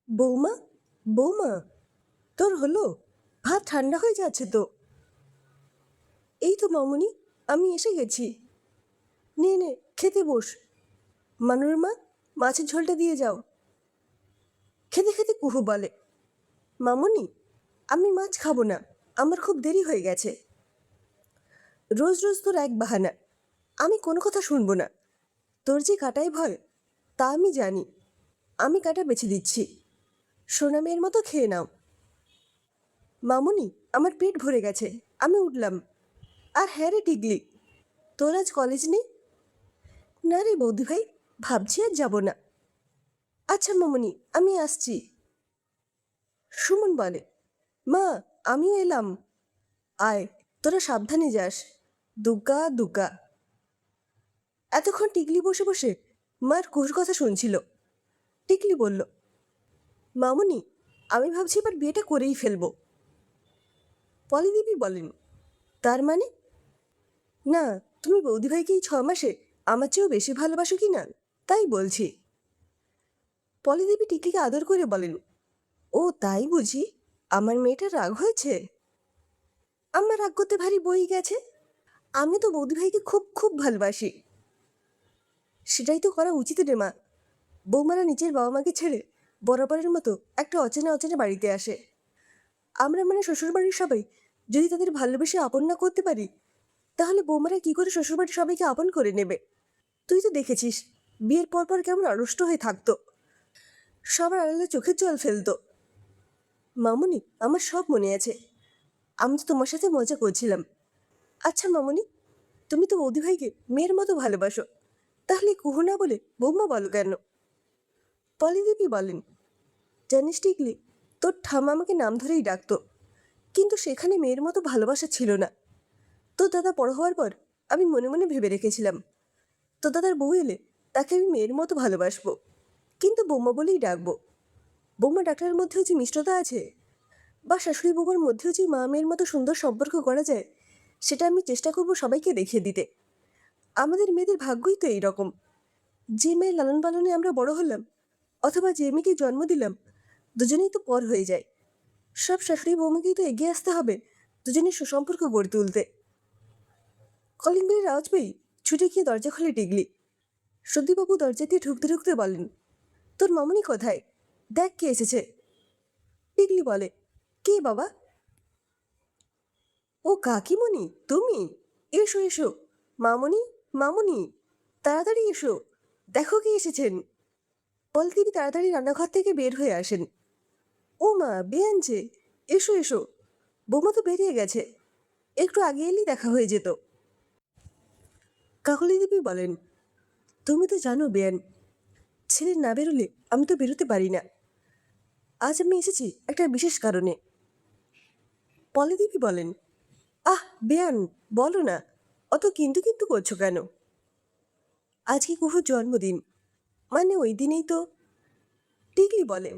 বৌমা, বৌমা, তোর হলো? ভাত ঠান্ডা হয়ে যাচ্ছে তো। এই তো মামুনি, আমি এসে গেছি। নে নে, খেতে বস। মা, মাছের ঝোলটা দিয়ে যাও। খেতে খেতে কুহু বলে, মামুনি, আমি মাছ খাবো না, আমার খুব দেরি হয়ে গেছে। রোজ রোজ তোর এক বাহানা, আমি কোনো কথা শুনবো না। তোর যে কাটায় ভয় তা আমি জানি। আমি কাটা বেছে দিচ্ছি, সোনা মেয়ের মতো খেয়ে নাও। মামুনি, আমার পেট ভরে গেছে, আমি উঠলাম। আর হ্যাঁ রে টিগলি, তোর আজ কলেজ নেই? না রে বৌদি ভাই, ভাবছি আর যাব না। আচ্ছা মামুনি, আমি আসছি। সুমন বলে, মা, আমিও এলাম। আয়, তোরা সাবধানে যাস। দুগ্গা দুগ্গা। এতক্ষণ টিকলি বসে বসে মার কুহুর কথা শুনছিল। টিকলি বলল, মামুনি, আমি ভাবছি এবার বিয়েটা করেই ফেলবো। পলিদিদি বলেন, তার মানে? না, তুমি বৌদিভাইকে এই 6 মাসে আমার চেয়েও বেশি ভালোবাসো কি না তাই বলছি। পলিদেবী টিকলিকে আদর করে বলেন, ও তাই বুঝি? আমার মেয়েটার রাগ হয়েছে? আমার রাগ করতে ভারী বই গেছে। আমি তো বৌদিভাইকে খুব খুব ভালোবাসি। সেটাই তো করা উচিত রে মা। বৌমারা নিজের বাবা মাকে ছেড়ে বরাবরের মতো একটা অচেনা অচেনা বাড়িতে আসে। আমরা মানে শ্বশুরবাড়ির সবাই যদি তাদের ভালোবেসে আপন না করতে পারি, তাহলে বৌমারা কি করে শ্বশুরবাড়ির সবাইকে আপন করে নেবে? তুই তো দেখেছিস বিয়ের পর পর কেমন আড়ষ্ট হয়ে থাকতো, সবার আড়ালে চোখের জল ফেলতো। মামুনি, আমার সব মনে আছে। আমি তো তোমার সাথে মজা করছিলাম। আচ্ছা মামুনি, তুমি তো বৌদিভাইকে মেয়ের মতো ভালোবাসো, তাহলে কুহু না বলে বৌমা বলো কেন? পলিদেবী বলেন, জানিস টিকলি, তোর ঠাম্মা আমাকে নাম ধরেই ডাকতো, কিন্তু সেখানে মেয়ের মতো ভালোবাসা ছিল না। তোর দাদা বড় হওয়ার পর আমি মনে মনে ভেবে রেখেছিলাম, তোর দাদার বউ এলে তাকে আমি মেয়ের মতো ভালোবাসবো, কিন্তু বৌমা বলেই ডাকবো। বৌমা ডাক্তারের মধ্যেও যে মিষ্টতা আছে, বা শাশুড়ি বৌমার মধ্যেও যে মা মেয়ের মতো সুন্দর সম্পর্ক করা যায়, সেটা আমি চেষ্টা করব সবাইকে দেখিয়ে দিতে। আমাদের মেয়েদের ভাগ্যই তো এইরকম। যে মেয়ের লালন পালনে আমরা বড় হলাম, অথবা যে মেয়েকে জন্ম দিলাম, দুজনেই তো পর হয়ে যায়। সব শাশুড়ি বৌমাকেই তো এগিয়ে আসতে হবে দুজনের সুসম্পর্ক গড়ে তুলতে। কলিং বেলের আওয়াজ পেয়ে ছুটে গিয়ে দরজা খুলে টিকলি। সন্দীপবাবু দরজা দিয়ে ঢুকতে ঢুকতে বলেন, তোর মামনি কোথায়? দেখ কে এসেছে। টিকলি বলে, কে বাবা? ও কাকিমণি, তুমি? এসো এসো। মামনি, মামনি, তাড়াতাড়ি এসো, দেখো কে এসেছেন। বলে তিনি তাড়াতাড়ি রান্নাঘর থেকে বের হয়ে আসেন। ও মা, বেআন যে, এসো এসো। বৌমা তো বেরিয়ে গেছে, একটু আগে এলেই দেখা হয়ে যেত। কাকলি দেবী বলেন, তুমি তো জানো বেয়ান, ছেলে না বেরোলে আমি তো বেরোতে পারি না। আজ আমি এসেছি একটা বিশেষ কারণে। পলিদেবী বলেন, আহ বেয়ান, বলো না, অত কিন্তু কিন্তু করছো কেন? আজকে কুহুর জন্মদিন, মানে ওই দিনেই তো। ঠিকই বলে,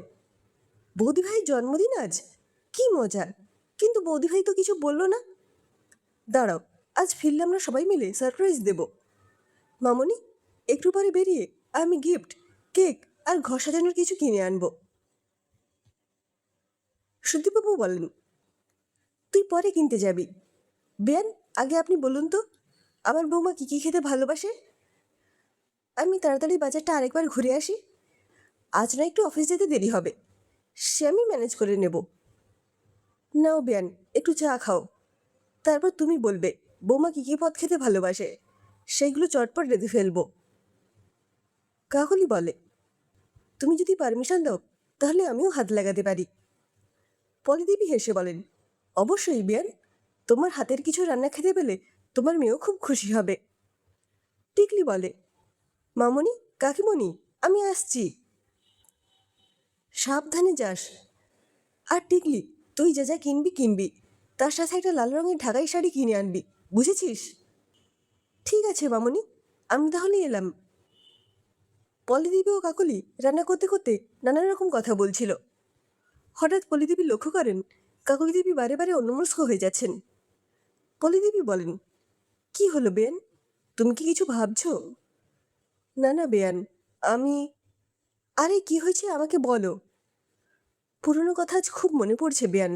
বৌদিভাইয়ের জন্মদিন আজ, কি মজা। কিন্তু বৌদিভাই তো কিছু বললো না। দাঁড়াও, আজ ফিরলে আমরা সবাই মিলে সারপ্রাইজ দেব। মামনি, একটু পরে বেরিয়ে আমি গিফট, কেক আর ঘর সাজানোর কিছু কিনে আনবো। সুদীপবাবু বলেন, তুই পরে কিনতে যাবি। বেয়ান, আগে আপনি বলুন তো, আমার বৌমা কী কী খেতে ভালোবাসে? আমি তাড়াতাড়ি বাজারটা আরেকবার ঘুরে আসি। আজ না একটু অফিস যেতে দেরি হবে, সে আমি ম্যানেজ করে নেব। নাও বেয়ান, একটু চা খাও, তারপর তুমি বলবে বৌমা কী কী পদ খেতে ভালোবাসে, সেইগুলো চটপট রেঁধে ফেলবো। কাকলি বলে, তুমি যদি পারমিশন দাও তাহলে আমিও হাত লাগাতে পারি। পলিদেবী হেসে বলেন, অবশ্যই বেয়ান, তোমার হাতের কিছু রান্না খেতে পেলে তোমার মেয়েও খুব খুশি হবে। টিকলি বলে, মামনি, কাকিমণি, আমি আসছি। সাবধানে যাস। আর টিকলি, তুই যা যা কিনবি কিনবি, তার সাথে একটা লাল রঙের ঢাকাই শাড়ি কিনে আনবি, বুঝেছিস? ঠিক আছে মামনি, আমি তাহলে এলাম। পলিদেবী ও কাকলি রান্না করতে করতে নানান রকম কথা বলছিল। হঠাৎ পলিদেবী লক্ষ্য করেন কাকলি দেবী বারে বারে অন্যমনস্ক হয়ে যাচ্ছেন। পলিদেবী বলেন, কি হলো বেন, তুমি কি কিছু ভাবছো? না না বেয়ান, আমি। আরে কি হয়েছে আমাকে বলো। পুরনো কথা আজ খুব মনে পড়ছে বেয়ান।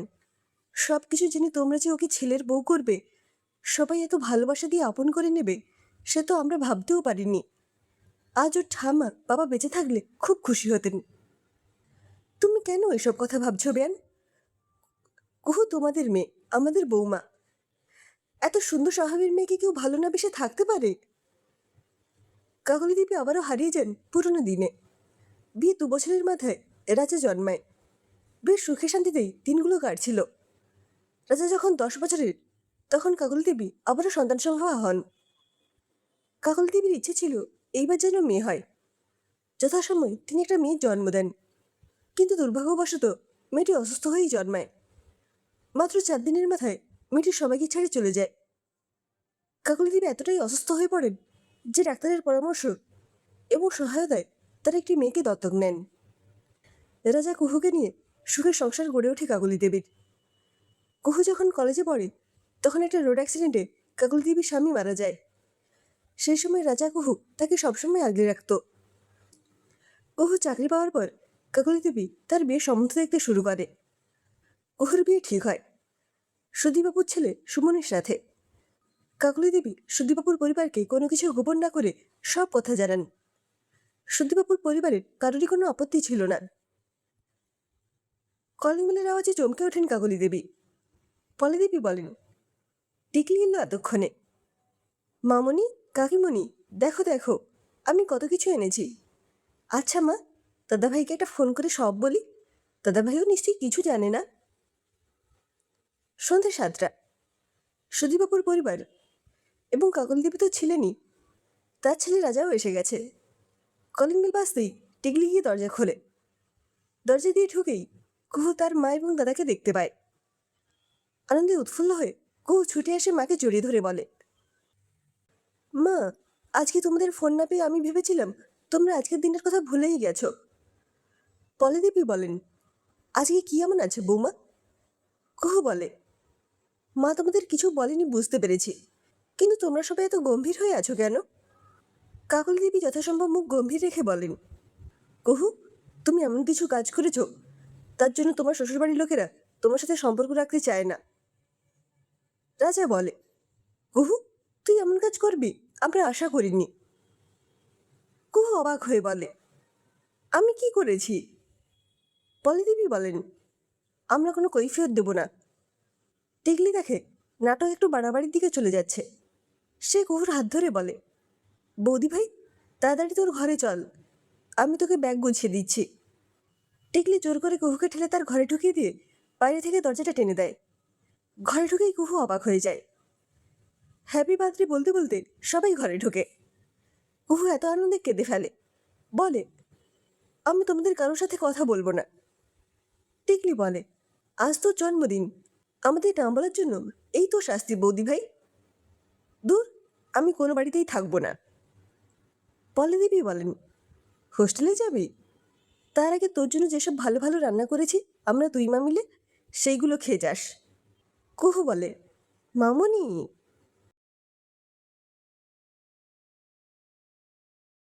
সব কিছু জেনে তোমরা যে ওকে ছেলের বউ করবে, সবাই এত ভালোবাসা দিয়ে আপন করে নেবে, সে তো আমরা ভাবতেও পারিনি। আজ ওর ঠামা বাবা বেঁচে থাকলে খুব খুশি হতেন। তুমি কেন এসব কথা ভাবছো বেয়ান? কুহু তোমাদের মেয়ে, আমাদের বৌমা। এত সুন্দর স্বভাবের মেয়েকে কেউ ভালো না বেশে থাকতে পারে? কাকলি দেবী আবারও হারিয়ে যান পুরনো দিনে। বিয়ে 2 বছরের মাথায় রাজা জন্মায়। বেশ সুখে শান্তিতেই দিনগুলো কাটছিল। রাজা যখন 10 বছরের, তখন কাকলি দেবী আবারও সন্তান সম্ভবা হন। কাকলি দেবীর ইচ্ছে ছিল এইবার যেন মেয়ে হয়। যথাসময়ে তিনি একটা মেয়ের জন্ম দেন, কিন্তু দুর্ভাগ্যবশত মেয়েটি অসুস্থ হয়েই জন্মায়। মাত্র 4 দিনের মাথায় মেয়েটি সবাইকে ছেড়ে চলে যায়। কাকলি দেবী এতটাই অসুস্থ হয়ে পড়েন যে ডাক্তারের পরামর্শ এবং সহায়তায় তারা একটি মেয়েকে দত্তক নেন। রাজা কুহুকে নিয়ে সুখের সংসার গড়ে ওঠে কাকলি দেবীর। কুহু যখন কলেজে পড়ে, তখন একটা রোড অ্যাক্সিডেন্টে কাকলি দেবীর স্বামী মারা যায়। সেই সময় রাজা কুহু তাকে সবসময় আগলে রাখত। কুহু চাকরি পাওয়ার পর কাকলি দেবী তার বিয়ের সম্বন্ধ দেখতে শুরু করে। কুহুর বিয়ে ঠিক হয় সুদীবাবুর ছেলে সুমনের সাথে। কাকলি দেবী সুদীবাবুর পরিবারকে কোনো কিছু গোপন না করে সব কথা জানান। সুদীবাবুর পরিবারের কারোরই কোনো আপত্তি ছিল না। কলিং বেলের আওয়াজে চমকে ওঠেন কাকলি দেবী। পলি দেবী বলেন, টিকলি এলো এতক্ষণে। মামনি, কাকিমণি, দেখো দেখো, আমি কত কিছু এনেছি। আচ্ছা মা, দাদাভাইকে একটা ফোন করে সব বলি। দাদাভাইও নিশ্চয়ই কিছু জানে না। সন্ধ্যে 7টা। সুদীবাবুর পরিবার এবং কাকলি দেবী তো ছিলেনই, তার ছেলে রাজাও এসে গেছে। কলিং বেল বাজতেই টিকলি গিয়ে দরজা খোলে। দরজা দিয়ে ঢুকেই কুহু তার মা এবং দাদাকে দেখতে পায়। আনন্দে উৎফুল্ল হয়ে কুহু ছুটে এসে মাকে জড়িয়ে ধরে বলে, মা, আজকে তোমাদের ফোন না পেয়ে আমি ভেবেছিলাম তোমরা আজকের দিনের কথা ভুলেই গেছো। পলি দেবী বলেন, আজকে কি এমন আছে বৌমা? কুহু বলে, মা তোমাদের কিছু বলেনি বুঝতে পেরেছি, কিন্তু তোমরা সবাই এত গম্ভীর হয়ে আছো কেন? কাকলি দেবী যথাসম্ভব মুখ গম্ভীর রেখে বলেন, কুহু, তুমি এমন কিছু কাজ করেছ তার জন্য তোমার শ্বশুরবাড়ির লোকেরা তোমার সাথে সম্পর্ক রাখতে চায় না। রাজা বলে, কুহু, তুই এমন কাজ করবি আমরা আশা করিনি। কুহু অবাক হয়ে বলে, আমি কি করেছি? পলিদেবী বলেন, আমরা কোনো কৈফিয়ত দেব না। টিকলি দেখে নাটক একটু বাড়াবাড়ির দিকে চলে যাচ্ছে। সে কুহুর হাত ধরে বলে, বৌদি ভাই, তাড়াতাড়ি তোর ঘরে চল, আমি তোকে ব্যাগ গুছিয়ে দিচ্ছি। টিকলি জোর করে কুহুকে ঠেলে তার ঘরে ঢুকিয়ে দিয়ে বাইরে থেকে দরজাটা টেনে দেয়। ঘরে ঢুকেই কুহু অবাক হয়ে যায়। হ্যাপি বার্থডে বলতে বলতে সবাই ঘরে ঢোকে। কুহু এত আনন্দে কেঁদে ফেলে, বলে, আমি তোমাদের কারোর সাথে কথা বলবো না। টিকলি বলে, আজ তোর জন্মদিন, আমাদের নাম বলার জন্য এই তো শাস্তি বৌদি ভাই। দূর, আমি কোনো বাড়িতেই থাকবো না। পলি দেবী বলেন, হোস্টেলে যাবি? তার আগে তোর জন্য যেসব ভালো ভালো রান্না করেছি আমরা 2 মা মিলে, সেইগুলো খেয়ে যাস। কুহু বলে, মামনি,